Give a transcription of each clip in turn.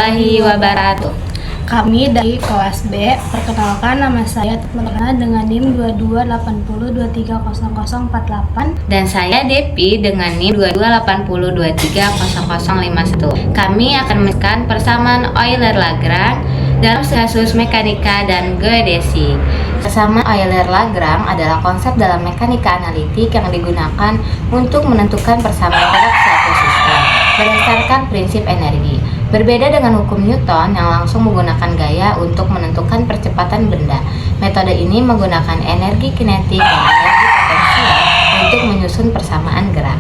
warahmatullahi wabarakatuh. Kami dari kelas B, perkenalkan nama saya teman-teman dengan NIM 2280230048. Dan saya Depi dengan NIM 2280230051. Kami akan menekan persamaan Euler-Lagrange dalam kasus mekanika dan geodesik. Persamaan Euler-Lagrange adalah konsep dalam mekanika analitik yang digunakan untuk menentukan persamaan gerak suatu sistem berdasarkan prinsip energi. Berbeda dengan hukum Newton yang langsung menggunakan gaya untuk menentukan percepatan benda, metode ini menggunakan energi kinetik dan energi potensial untuk menyusun persamaan gerak.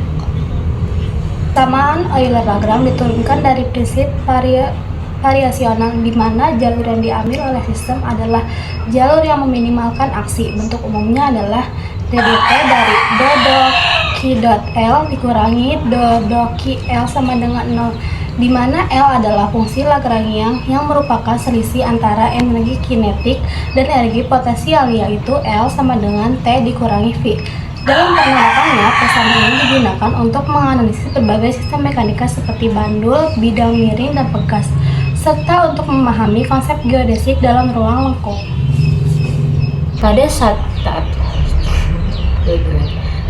Persamaan Euler-Lagrange diturunkan dari prinsip variasional di mana jalur yang diambil oleh sistem adalah jalur yang meminimalkan aksi. Bentuk umumnya adalah ddt dari dou dikurangi dou L sama dengan 0, di mana L adalah fungsi Lagrangian yang merupakan selisih antara energi kinetik dan energi potensial, yaitu L sama dengan T dikurangi V. Dalam penerapannya, persamaan ini digunakan untuk menganalisis berbagai sistem mekanika seperti bandul, bidang miring, dan pegas, serta untuk memahami konsep geodesik dalam ruang lengkung.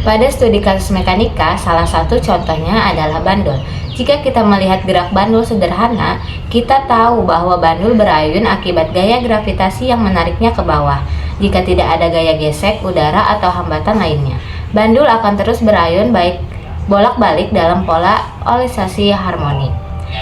Pada studi kasus mekanika, salah satu contohnya adalah bandul. Jika kita melihat gerak bandul sederhana, kita tahu bahwa bandul berayun akibat gaya gravitasi yang menariknya ke bawah. Jika tidak ada gaya gesek, udara, atau hambatan lainnya, bandul akan terus berayun baik bolak-balik dalam pola polarisasi harmonik.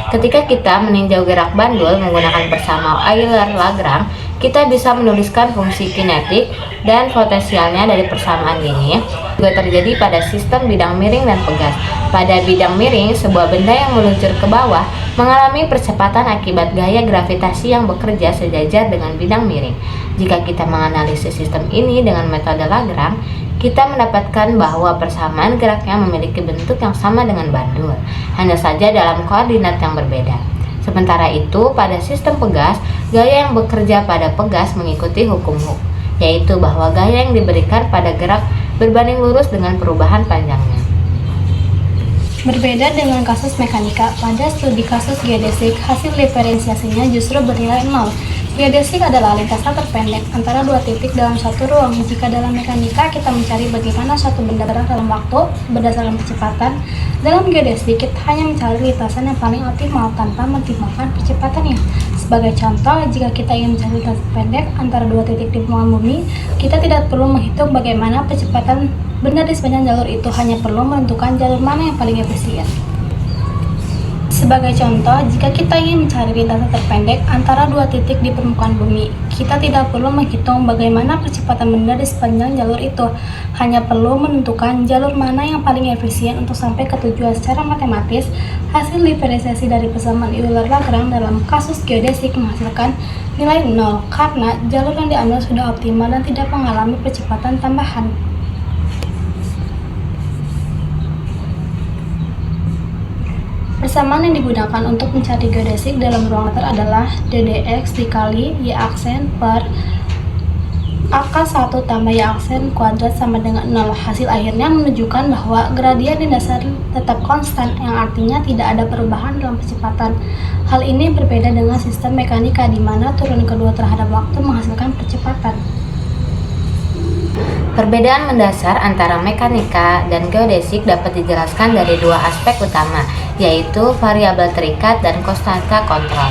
Ketika kita meninjau gerak bandul menggunakan persamaan Euler-Lagrange, kita bisa menuliskan fungsi kinetik dan potensialnya dari persamaan ini juga terjadi pada sistem bidang miring dan pegas. Pada bidang miring, sebuah benda yang meluncur ke bawah mengalami percepatan akibat gaya gravitasi yang bekerja sejajar dengan bidang miring. Jika kita menganalisis sistem ini dengan metode Lagrange, kita mendapatkan bahwa persamaan geraknya memiliki bentuk yang sama dengan bandul, hanya saja dalam koordinat yang berbeda. Sementara itu, pada sistem pegas, gaya yang bekerja pada pegas mengikuti hukum Hooke, yaitu bahwa gaya yang diberikan pada gerak berbanding lurus dengan perubahan panjangnya. Berbeda dengan kasus mekanika, pada studi kasus geodesik, hasil diferensiasinya justru bernilai 0. Geodesik adalah lintasan terpendek antara dua titik dalam satu ruang. Jika dalam mekanika kita mencari bagaimana suatu benda bergerak dalam waktu berdasarkan kecepatan, dalam geodesik kita hanya mencari lintasan yang paling optimal tanpa mempertimbangkan percepatannya. Sebagai contoh, jika kita ingin mencari lintasan pendek antara dua titik di permukaan bumi, kita tidak perlu menghitung bagaimana percepatan benda di sepanjang jalur itu, hanya perlu menentukan jalur mana yang paling efisien. Sebagai contoh, jika kita ingin mencari lintasan terpendek antara dua titik di permukaan bumi, kita tidak perlu menghitung bagaimana percepatan benda di sepanjang jalur itu, hanya perlu menentukan jalur mana yang paling efisien untuk sampai ke tujuan. Secara matematis, hasil diferensiasi dari persamaan Euler-Lagrange dalam kasus geodesik menghasilkan nilai 0 karena jalur yang diambil sudah optimal dan tidak mengalami percepatan tambahan. Persamaan yang digunakan untuk mencari geodesik dalam ruang latar adalah ddx dikali y aksen per ak1 tambah y aksen kuadrat sama dengan 0. Hasil akhirnya menunjukkan bahwa gradien di dasar tetap konstan, yang artinya tidak ada perubahan dalam percepatan. Hal ini berbeda dengan sistem mekanika di mana turun kedua terhadap waktu menghasilkan percepatan. Perbedaan mendasar antara mekanika dan geodesik dapat dijelaskan dari dua aspek utama, yaitu variabel terikat dan konstanta kontrol.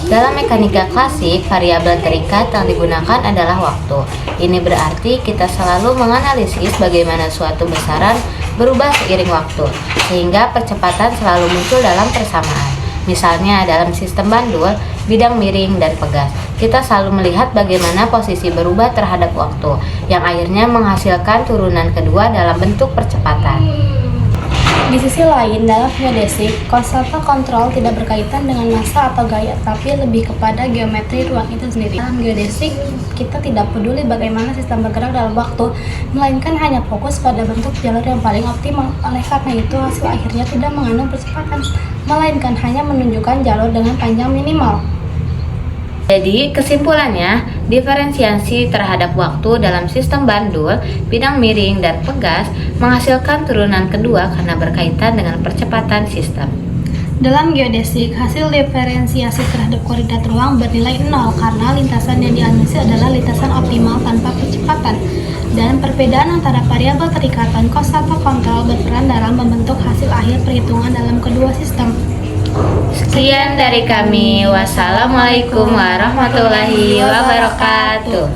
Dalam mekanika klasik, variabel terikat yang digunakan adalah waktu. Ini berarti kita selalu menganalisis bagaimana suatu besaran berubah seiring waktu, sehingga percepatan selalu muncul dalam persamaan. Misalnya dalam sistem bandul, bidang miring, dan pegas, kita selalu melihat bagaimana posisi berubah terhadap waktu, yang akhirnya menghasilkan turunan kedua dalam bentuk percepatan. Di sisi lain, dalam geodesik, konstanta kontrol tidak berkaitan dengan massa atau gaya, tapi lebih kepada geometri ruang itu sendiri. Dalam geodesik, kita tidak peduli bagaimana sistem bergerak dalam waktu, melainkan hanya fokus pada bentuk jalur yang paling optimal. Oleh karena itu, hasil akhirnya tidak mengandung percepatan, melainkan hanya menunjukkan jalur dengan panjang minimal. Jadi, kesimpulannya, diferensiasi terhadap waktu dalam sistem bandul, bidang miring, dan pegas menghasilkan turunan kedua karena berkaitan dengan percepatan sistem. Dalam geodesik, hasil diferensiasi terhadap koordinat ruang bernilai 0 karena lintasan yang dianalisis adalah lintasan optimal tanpa percepatan. Dan perbedaan antara variabel perikatan cos atau kontrol berperan dalam membentuk hasil akhir perhitungan dalam kedua sistem. Sekian dari kami. Wassalamualaikum warahmatullahi wabarakatuh.